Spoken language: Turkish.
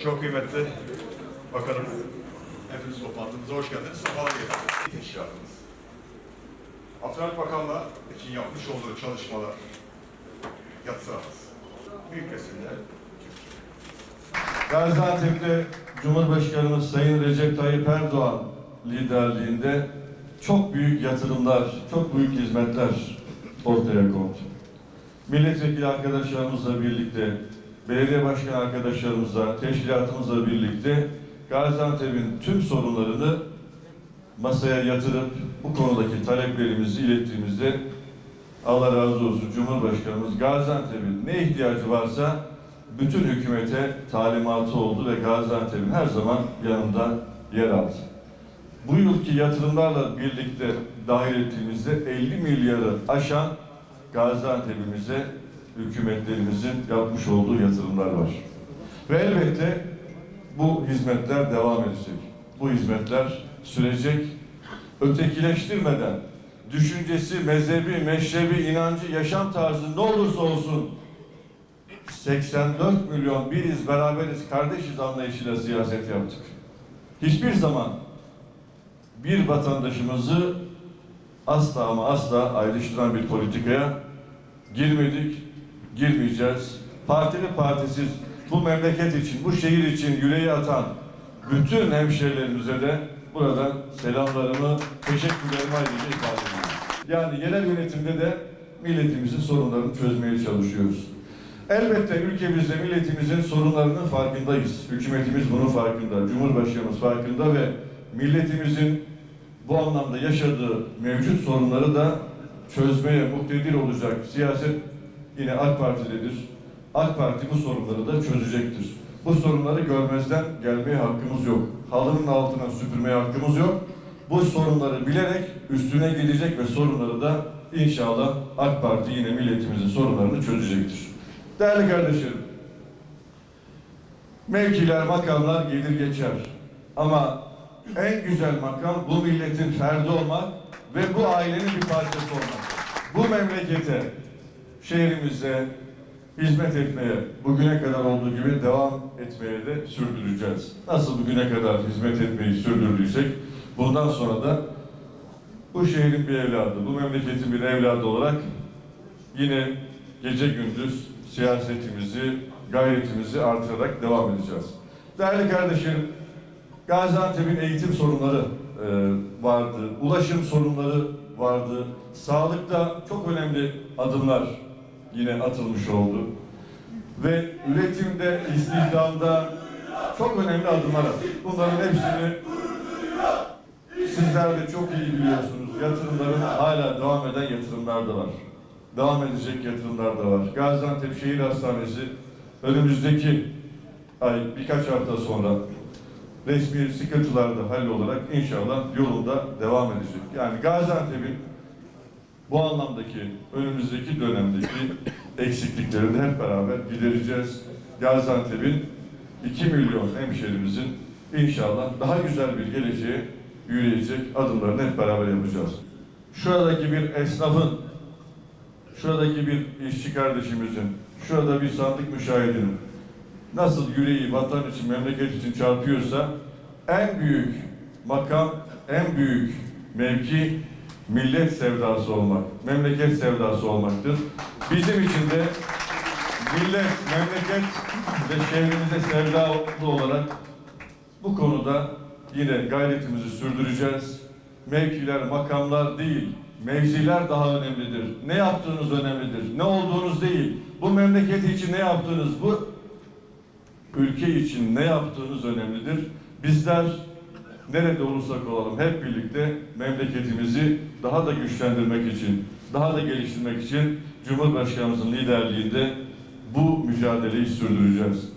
Çok kıymetli bakanım, hepiniz toplantımıza hoş geldiniz. Sefalar getirdiniz. Teşkilatımız. Abdülhamit Bakan'la için yapmış olduğu çalışmalar yadsınamaz. Büyük resimde. Gaziantep'te Cumhurbaşkanımız Sayın Recep Tayyip Erdoğan liderliğinde çok büyük yatırımlar, çok büyük hizmetler ortaya kondu. Milletvekili arkadaşlarımızla birlikte, belediye başkanı arkadaşlarımızla, teşkilatımızla birlikte Gaziantep'in tüm sorunlarını masaya yatırıp bu konudaki taleplerimizi ilettiğimizde Allah razı olsun Cumhurbaşkanımız Gaziantep'in ne ihtiyacı varsa bütün hükümete talimatı oldu ve Gaziantep'in her zaman yanında yer aldı. Bu yılki yatırımlarla birlikte dahil ettiğimizde 50 milyarı aşan Gaziantep'imize hükümetlerimizin yapmış olduğu yatırımlar var. Ve elbette bu hizmetler devam edecek. Bu hizmetler sürecek. Ötekileştirmeden, düşüncesi, mezhebi, meşrebi, inancı, yaşam tarzı ne olursa olsun 84 milyon biriz, beraberiz, kardeşiz anlayışıyla siyaset yaptık. Hiçbir zaman bir vatandaşımızı asla ama asla ayrıştıran bir politikaya girmedik, girmeyeceğiz. Partili partisiz bu memleket için, bu şehir için yüreği atan bütün hemşehrilerimize de buradan selamlarımı, teşekkürlerimi ayrıca ifade ediyorum. Yani yerel yönetimde de milletimizin sorunlarını çözmeye çalışıyoruz. Elbette ülkemizde milletimizin sorunlarının farkındayız. Hükümetimiz bunun farkında, Cumhurbaşkanımız farkında ve milletimizin bu anlamda yaşadığı mevcut sorunları da çözmeye muktedir olacak siyaset yine AK Parti'dedir. AK Parti bu sorunları da çözecektir. Bu sorunları görmezden gelmeye hakkımız yok. Halının altına süpürmeye hakkımız yok. Bu sorunları bilerek üstüne gidecek ve sorunları da inşallah AK Parti yine milletimizin sorunlarını çözecektir. Değerli kardeşlerim, mevkiler, makamlar gelir geçer. Ama en güzel makam bu milletin ferdi olmak ve bu ailenin bir parçası olmak. Bu memlekete, şehrimize hizmet etmeye, bugüne kadar olduğu gibi devam etmeye de sürdüreceğiz. Nasıl bugüne kadar hizmet etmeyi sürdürdüysek, bundan sonra da bu şehrin bir evladı, bu memleketin bir evladı olarak yine gece gündüz siyasetimizi, gayretimizi artırarak devam edeceğiz. Değerli kardeşlerim, Gaziantep'in eğitim sorunları vardı, ulaşım sorunları vardı, sağlıkta çok önemli adımlar yine atılmış oldu. Ve üretimde, istihdamda çok önemli adımlar atıldı. Bunların hepsini sizler de çok iyi biliyorsunuz. Yatırımların hala devam eden yatırımlar da var. Devam edecek yatırımlar da var. Gaziantep Şehir Hastanesi önümüzdeki ay birkaç hafta sonra resmi sıkıntılar da hallolarak inşallah yolunda devam edecek. Yani Gaziantep'in bu anlamdaki önümüzdeki dönemdeki eksikliklerini hep beraber gidereceğiz. Gaziantep'in 2 milyon hemşehrimizin inşallah daha güzel bir geleceğe yürüyecek adımlarını hep beraber yapacağız. Şuradaki bir esnafın, şuradaki bir işçi kardeşimizin, şurada bir sandık müşahidinin nasıl yüreği vatan için, memleket için çarpıyorsa en büyük makam, en büyük mevki millet sevdası olmak, memleket sevdası olmaktır. Bizim için de millet, memleket ve şehrimize sevdalı olarak bu konuda yine gayretimizi sürdüreceğiz. Mevkiler, makamlar değil, mevziler daha önemlidir. Ne yaptığınız önemlidir. Ne olduğunuz değil. Bu memleketi için ne yaptığınız, bu ülke için ne yaptığınız önemlidir. Bizler nerede olursak olalım hep birlikte memleketimizi daha da güçlendirmek için, daha da geliştirmek için Cumhurbaşkanımızın liderliğinde bu mücadeleyi sürdüreceğiz.